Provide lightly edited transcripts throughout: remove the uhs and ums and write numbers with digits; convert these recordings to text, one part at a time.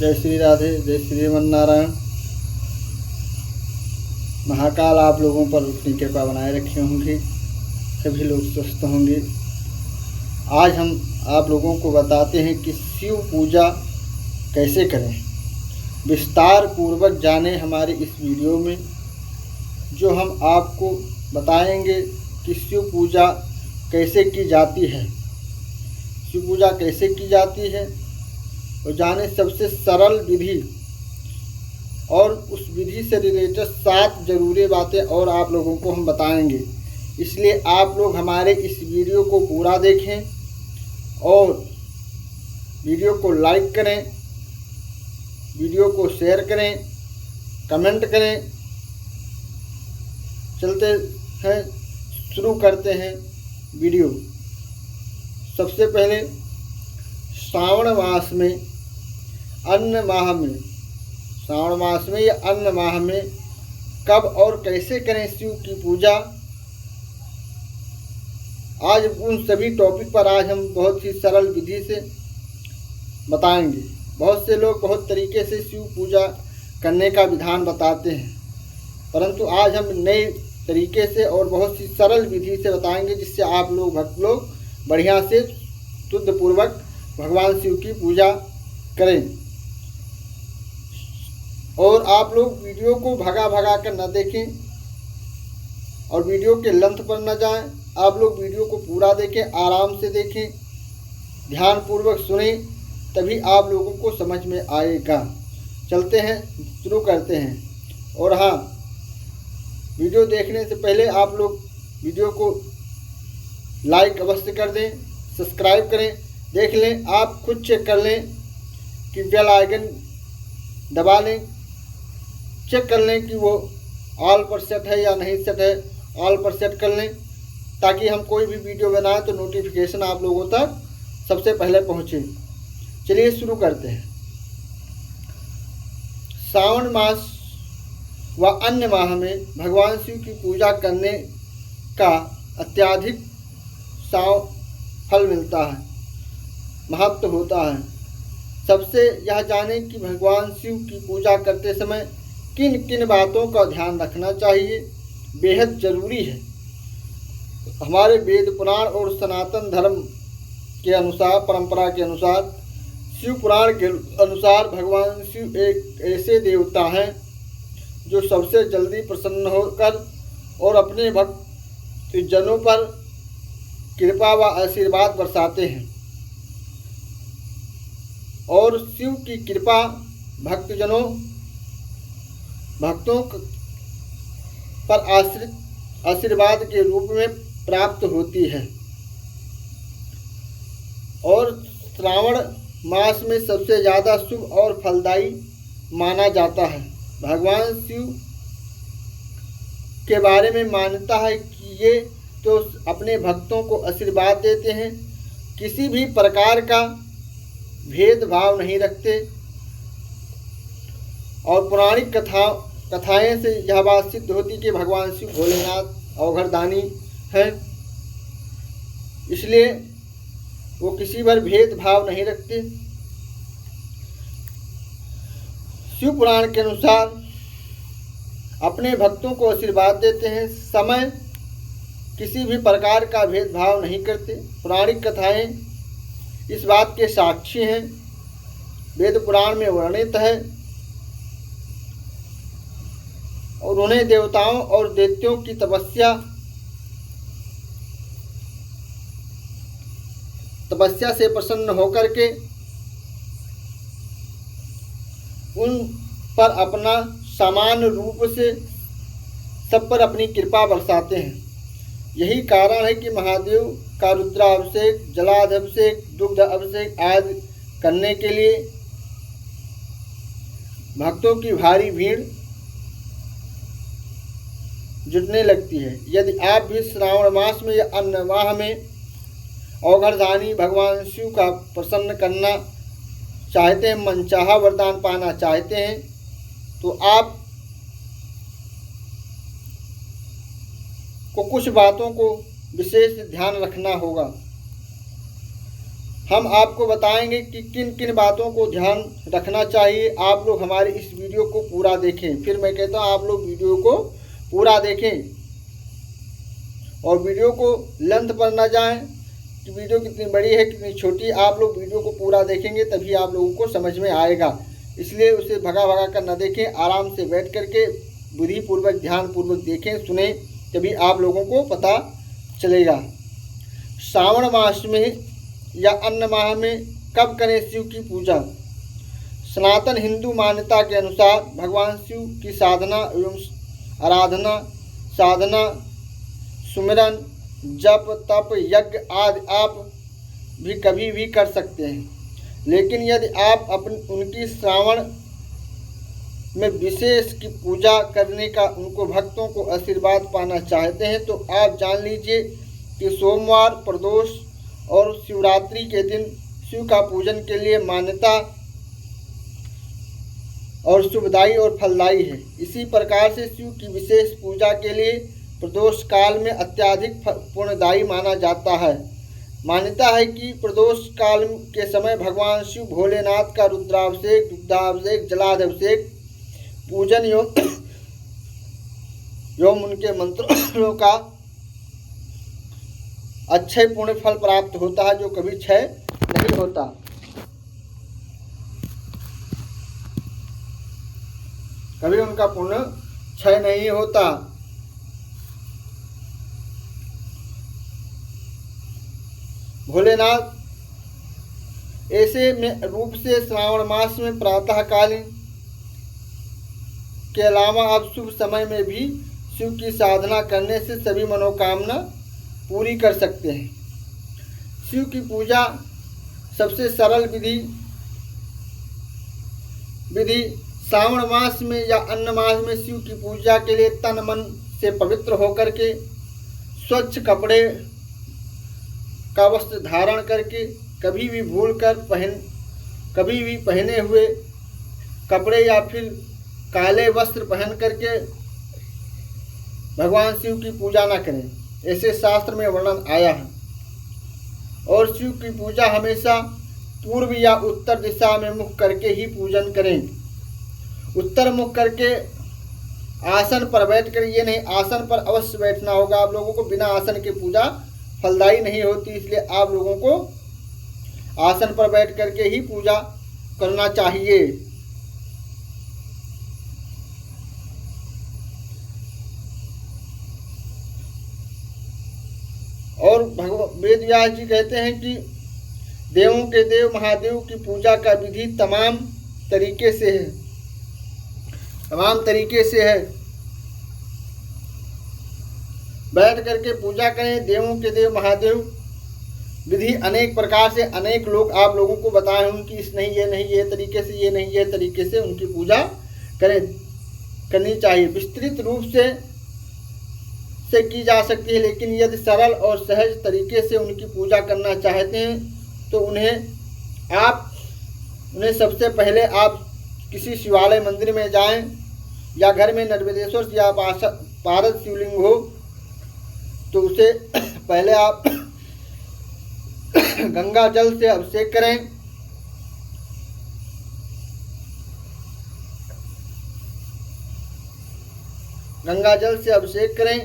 जय श्री राधे, जय श्रीमन नारायण। महाकाल आप लोगों पर अपनी कृपा बनाए रखे होंगे, सभी लोग स्वस्थ होंगे। आज हम आप लोगों को बताते हैं कि शिव पूजा कैसे करें। विस्तार पूर्वक जाने हमारे इस वीडियो में, जो हम आपको बताएंगे कि शिव पूजा कैसे की जाती है। शिव पूजा कैसे की जाती है और जाने सबसे सरल विधि और उस विधि से रिलेटेड 7 ज़रूरी बातें और आप लोगों को हम बताएंगे। इसलिए आप लोग हमारे इस वीडियो को पूरा देखें और वीडियो को लाइक करें, वीडियो को शेयर करें, कमेंट करें। चलते हैं, शुरू करते हैं वीडियो। सबसे पहले श्रावण मास में अन्न माह में, श्रावण मास में या अन्न माह में कब और कैसे करें शिव की पूजा। आज उन सभी टॉपिक पर आज हम बहुत ही सरल विधि से बताएंगे। बहुत से लोग बहुत तरीके से शिव पूजा करने का विधान बताते हैं, परंतु आज हम नए तरीके से और बहुत ही सरल विधि से बताएंगे, जिससे आप लोग भक्त लोग बढ़िया से शुद्धपूर्वक भगवान शिव की पूजा करें। और आप लोग वीडियो को भगा भगा कर न देखें और वीडियो के लेंथ पर न जाएं। आप लोग वीडियो को पूरा देखें, आराम से देखें, ध्यानपूर्वक सुनें, तभी आप लोगों को समझ में आएगा। चलते हैं, शुरू करते हैं। और हाँ, वीडियो देखने से पहले आप लोग वीडियो को लाइक अवश्य कर दें, सब्सक्राइब करें। देख लें, आप खुद चेक कर लें कि बेल आइकन दबा लें, चेक कर लें कि वो ऑल पर सेट है या नहीं सेट है। ऑल पर सेट कर लें ताकि हम कोई भी वीडियो बनाएं तो नोटिफिकेशन आप लोगों तक सबसे पहले पहुँचे। चलिए शुरू करते हैं। श्रावण मास व अन्य माह में भगवान शिव की पूजा करने का अत्यधिक फल मिलता है, महत्व होता है। सबसे यह जाने कि भगवान शिव की पूजा करते समय किन किन बातों का ध्यान रखना चाहिए, बेहद ज़रूरी है। हमारे वेद पुराण और सनातन धर्म के अनुसार, परंपरा के अनुसार, शिव पुराण के अनुसार भगवान शिव एक ऐसे देवता हैं जो सबसे जल्दी प्रसन्न होकर और अपने भक्त जनों पर कृपा व आशीर्वाद बरसाते हैं। और शिव की कृपा भक्तों पर आशीर्वाद के रूप में प्राप्त होती है। और श्रावण मास में सबसे ज़्यादा शुभ और फलदायी माना जाता है। भगवान शिव के बारे में मान्यता है कि ये तो अपने भक्तों को आशीर्वाद देते हैं, किसी भी प्रकार का भेदभाव नहीं रखते। और पौराणिक कथाएं से यह बात सिद्ध होती कि भगवान शिव भोलेनाथ अवघड़दानी हैं, इसलिए वो किसी पर भेदभाव नहीं रखते। शिव पुराण के अनुसार अपने भक्तों को आशीर्वाद देते हैं, समय किसी भी प्रकार का भेदभाव नहीं करते। पौराणिक कथाएं इस बात के साक्षी हैं, वेद पुराण में वर्णित है। और उन्हें देवताओं और दैत्यों की तपस्या से प्रसन्न होकर के उन पर अपना समान रूप से सब पर अपनी कृपा बरसाते हैं। यही कारण है कि महादेव का रुद्राभिषेक, जलाभिषेक, दुग्ध अभिषेक आदि करने के लिए भक्तों की भारी भीड़ जुटने लगती है। यदि आप भी श्रावण मास में या अन्य माह में अवघड़दानी भगवान शिव का प्रसन्न करना चाहते हैं, मनचाहा वरदान पाना चाहते हैं, तो आप को कुछ बातों को विशेष ध्यान रखना होगा। हम आपको बताएंगे कि किन किन बातों को ध्यान रखना चाहिए। आप लोग हमारे इस वीडियो को पूरा देखें। फिर मैं कहता हूँ आप लोग वीडियो को पूरा देखें और वीडियो को लेंथ पर ना जाएं कि वीडियो कितनी बड़ी है कितनी छोटी। आप लोग वीडियो को पूरा देखेंगे तभी आप लोगों को समझ में आएगा, इसलिए उसे भगा भगा कर न देखें। आराम से बैठ करके बुद्धिपूर्वक ध्यानपूर्वक देखें सुने, तभी आप लोगों को पता चलेगा। श्रावण मास में या अन्य माह में कब करें शिव की पूजा? सनातन हिंदू मान्यता के अनुसार भगवान शिव की साधना एवं आराधना, साधना, सुमिरन, जप, तप, यज्ञ आदि आप भी कभी भी कर सकते हैं, लेकिन यदि आप उनकी श्रावण में विशेष की पूजा करने का, उनको भक्तों को आशीर्वाद पाना चाहते हैं तो आप जान लीजिए कि सोमवार, प्रदोष और शिवरात्रि के दिन शिव का पूजन के लिए मान्यता और शुभदायी और फलदायी है। इसी प्रकार से शिव की विशेष पूजा के लिए प्रदोष काल में अत्यधिक पुण्यदायी माना जाता है। मान्यता है कि प्रदोष काल के समय भगवान शिव भोलेनाथ का रुद्राभिषेक, दुग्धाभिषेक, जलाभिषेक, पूजन एवं उनके मंत्रों का अच्छे पुण्य फल प्राप्त होता है, जो कभी क्षय नहीं होता। कभी उनका पुण्य क्षय नहीं होता। भोलेनाथ ऐसे में रूप से श्रावण मास में प्रातःकालीन के अलावा अब शुभ समय में भी शिव की साधना करने से सभी मनोकामना पूरी कर सकते हैं। शिव की पूजा सबसे सरल विधि श्रावण मास में या अन्य मास में शिव की पूजा के लिए तन मन से पवित्र होकर के स्वच्छ कपड़े का वस्त्र धारण करके कभी भी पहने हुए कपड़े या फिर काले वस्त्र पहन करके भगवान शिव की पूजा न करें, ऐसे शास्त्र में वर्णन आया है। और शिव की पूजा हमेशा पूर्व या उत्तर दिशा में मुख करके ही पूजन करें। उत्तर मुख करके आसन पर बैठकर, ये नहीं आसन पर अवश्य बैठना होगा आप लोगों को। बिना आसन के पूजा फलदायी नहीं होती, इसलिए आप लोगों को आसन पर बैठ करके ही पूजा करना चाहिए। और वेद व्यास जी कहते हैं कि देवों के देव महादेव की पूजा का विधि तमाम तरीके से है। बैठ करके पूजा करें। देवों के देव महादेव विधि अनेक प्रकार से अनेक लोग आप लोगों को बताए होंगे कि इस नहीं, ये नहीं, ये तरीके से, ये नहीं, ये तरीके से उनकी पूजा करनी चाहिए। विस्तृत रूप से की जा सकती है, लेकिन यदि सरल और सहज तरीके से उनकी पूजा करना चाहते हैं तो उन्हें सबसे पहले आप किसी शिवालय मंदिर में जाएं या घर में नर्मदेश्वर या पारद शिवलिंग हो तो उसे पहले आप गंगा जल से अभिषेक करें। गंगा जल से अभिषेक करें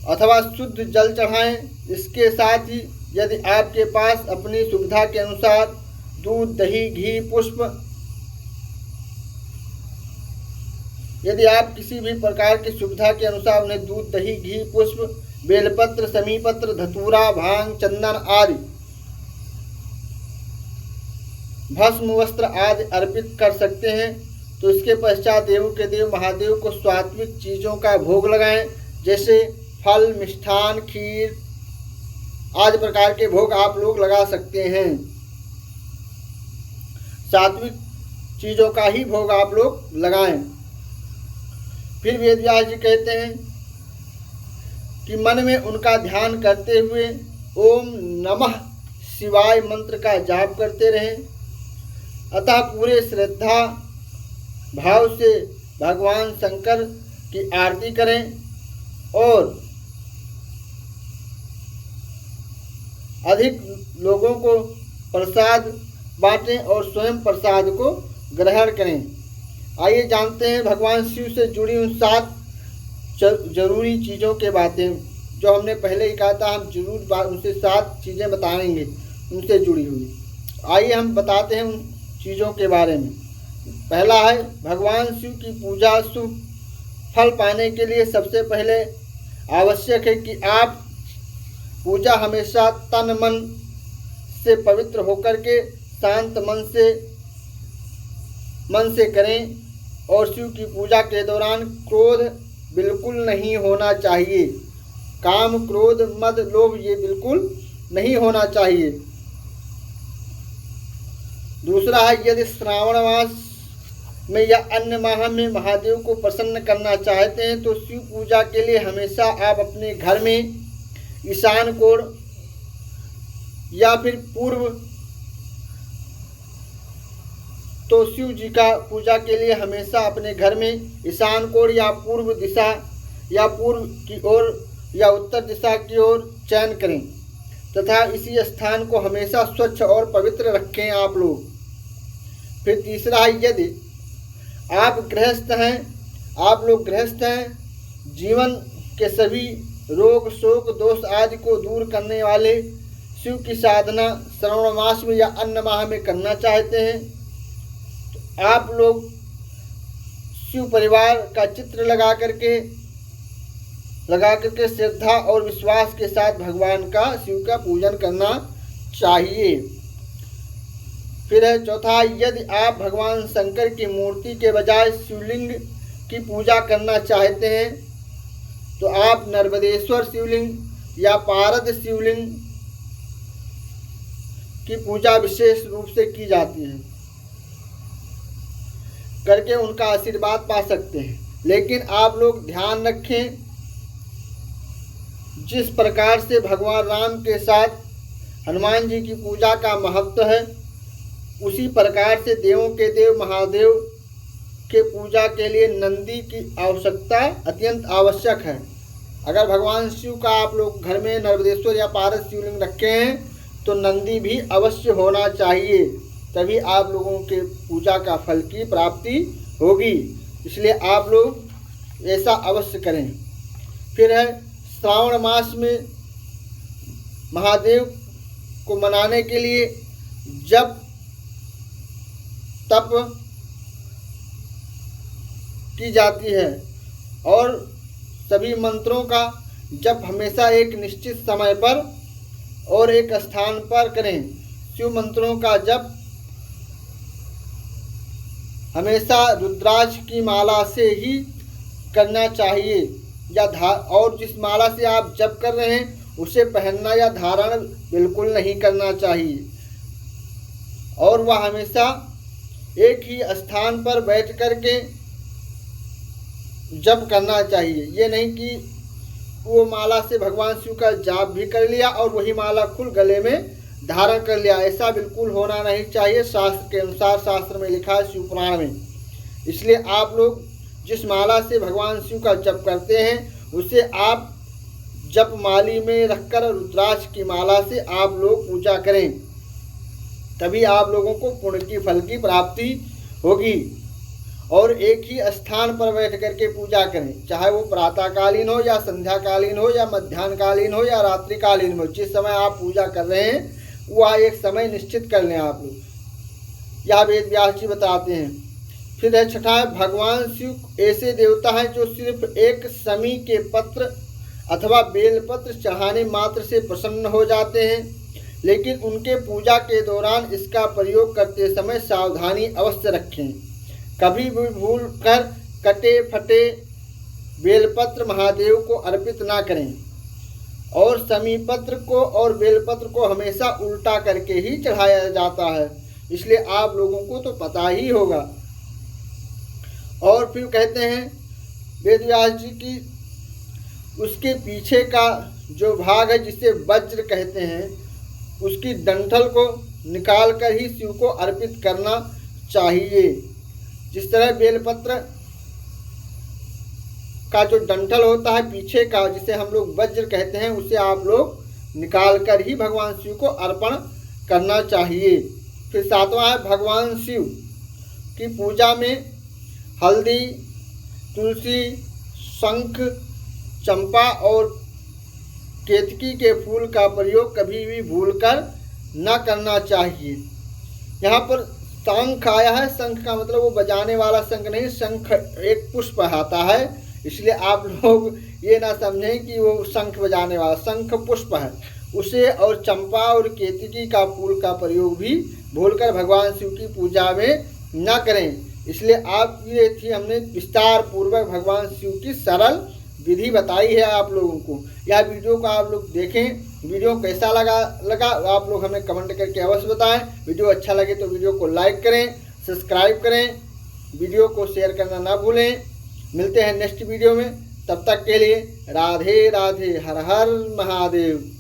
अथवा शुद्ध जल चढ़ाएं। इसके साथ ही यदि आपके पास अपनी सुविधा के अनुसार दूध, दही, घी, पुष्प, यदि आप किसी भी प्रकार की सुविधा के अनुसार उन्हें दूध, दही, घी, पुष्प, बेलपत्र, समीपत्र, धतूरा, भांग, चंदन आदि, भस्म, वस्त्र आदि अर्पित कर सकते हैं। तो इसके पश्चात देवों के देव महादेव को सात्विक चीज़ों का भोग लगाएं, जैसे फल, मिष्ठान, खीर आदि प्रकार के भोग आप लोग लगा सकते हैं। सात्विक चीज़ों का ही भोग आप लोग लगाएं। फिर वेद व्यास जी कहते हैं कि मन में उनका ध्यान करते हुए ओम नमः शिवाय मंत्र का जाप करते रहें। अतः पूरे श्रद्धा भाव से भगवान शंकर की आरती करें और अधिक लोगों को प्रसाद बांटें और स्वयं प्रसाद को ग्रहण करें। आइए जानते हैं भगवान शिव से जुड़ी उन 7 जरूरी चीज़ों के बातें जो हमने पहले ही कहा था। हम जरूर उनसे 7 चीज़ें बताएंगे उनसे जुड़ी हुई। आइए हम बताते हैं उन चीज़ों के बारे में। पहला है भगवान शिव की पूजा शुभ फल पाने के लिए सबसे पहले आवश्यक है कि आप पूजा हमेशा तन मन से पवित्र होकर के शांत मन से करें और शिव की पूजा के दौरान क्रोध बिल्कुल नहीं होना चाहिए। काम, क्रोध, मद, लोभ ये बिल्कुल नहीं होना चाहिए। दूसरा है यदि श्रावण मास में या अन्य माह में महादेव को प्रसन्न करना चाहते हैं तो शिव पूजा के लिए हमेशा आप अपने घर में ईशान कोण या फिर पूर्व तो शिव जी का पूजा के लिए हमेशा अपने घर में ईशान कोण या पूर्व दिशा या पूर्व की ओर या उत्तर दिशा की ओर चयन करें तथा इसी स्थान को हमेशा स्वच्छ और पवित्र रखें आप लोग। फिर तीसरा है यदि आप लोग गृहस्थ हैं, जीवन के सभी रोग शोक दोष आदि को दूर करने वाले शिव की साधना श्रावण मास में या अन्य माह में करना चाहते हैं तो आप लोग शिव परिवार का चित्र लगा करके श्रद्धा और विश्वास के साथ भगवान का शिव का पूजन करना चाहिए। फिर है चौथा, यदि आप भगवान शंकर की मूर्ति के बजाय शिवलिंग की पूजा करना चाहते हैं तो आप नर्मदेश्वर शिवलिंग या पारद शिवलिंग की पूजा विशेष रूप से की जाती है करके उनका आशीर्वाद पा सकते हैं। लेकिन आप लोग ध्यान रखें, जिस प्रकार से भगवान राम के साथ हनुमान जी की पूजा का महत्व है उसी प्रकार से देवों के देव महादेव के पूजा के लिए नंदी की आवश्यकता अत्यंत आवश्यक है। अगर भगवान शिव का आप लोग घर में नर्मदेश्वर या पारस शिवलिंग रखे हैं तो नंदी भी अवश्य होना चाहिए, तभी आप लोगों के पूजा का फल की प्राप्ति होगी। इसलिए आप लोग ऐसा अवश्य करें। फिर है श्रावण मास में महादेव को मनाने के लिए जप तप की जाती है और सभी मंत्रों का जप हमेशा एक निश्चित समय पर और एक स्थान पर करें। शिव मंत्रों का जप हमेशा रुद्राक्ष की माला से ही करना चाहिए और जिस माला से आप जप कर रहे हैं उसे पहनना या धारण बिल्कुल नहीं करना चाहिए और वह हमेशा एक ही स्थान पर बैठ कर के जप करना चाहिए। ये नहीं कि वो माला से भगवान शिव का जाप भी कर लिया और वही माला खुद गले में धारण कर लिया, ऐसा बिल्कुल होना नहीं चाहिए। शास्त्र के अनुसार, शास्त्र में लिखा है शिव पुराण में। इसलिए आप लोग जिस माला से भगवान शिव का जप करते हैं उसे आप जप माली में रखकर रुद्राक्ष की माला से आप लोग पूजा करें, तभी आप लोगों को पुण्य की फल की प्राप्ति होगी। और एक ही स्थान पर बैठ करके पूजा करें, चाहे वो प्रातःकालीन हो या संध्याकालीन हो या मध्याह्नकालीन हो या रात्रिकालीन हो। जिस समय आप पूजा कर रहे हैं वह एक समय निश्चित कर लें आप लोग। यह वेद व्यास जी बताते हैं। फिर है छठा, भगवान शिव ऐसे देवता हैं जो सिर्फ एक समी के पत्र अथवा बेलपत्र चढ़ाने मात्र से प्रसन्न हो जाते हैं, लेकिन उनके पूजा के दौरान इसका प्रयोग करते समय सावधानी अवश्य रखें। कभी भी भूल कर कटे फटे बेलपत्र महादेव को अर्पित ना करें और समीपत्र को और बेलपत्र को हमेशा उल्टा करके ही चढ़ाया जाता है, इसलिए आप लोगों को तो पता ही होगा। और फिर कहते हैं वेद व्यास जी की उसके पीछे का जो भाग है जिसे वज्र कहते हैं उसकी डंठल को निकाल कर ही शिव को अर्पित करना चाहिए। जिस तरह बेलपत्र का जो डंठल होता है पीछे का जिसे हम लोग वज्र कहते हैं उसे आप लोग निकाल कर ही भगवान शिव को अर्पण करना चाहिए। फिर 7वां है भगवान शिव की पूजा में हल्दी, तुलसी, शंख, चंपा और केतकी के फूल का प्रयोग कभी भी भूलकर न करना चाहिए। यहाँ पर शंख आया है, शंख का मतलब वो बजाने वाला शंख नहीं, शंख एक पुष्प आता है, इसलिए आप लोग ये ना समझें कि वो शंख बजाने वाला, शंख पुष्प है उसे, और चंपा और केतकी का फूल का प्रयोग भी भूलकर भगवान शिव की पूजा में न करें। इसलिए आप ये थी हमने विस्तार पूर्वक भगवान शिव की सरल विधि बताई है आप लोगों को। यह वीडियो को आप लोग देखें। वीडियो कैसा लगा आप लोग हमें कमेंट करके अवश्य बताएं। वीडियो अच्छा लगे तो वीडियो को लाइक करें, सब्सक्राइब करें, वीडियो को शेयर करना ना भूलें। मिलते हैं नेक्स्ट वीडियो में, तब तक के लिए राधे राधे, हर हर महादेव।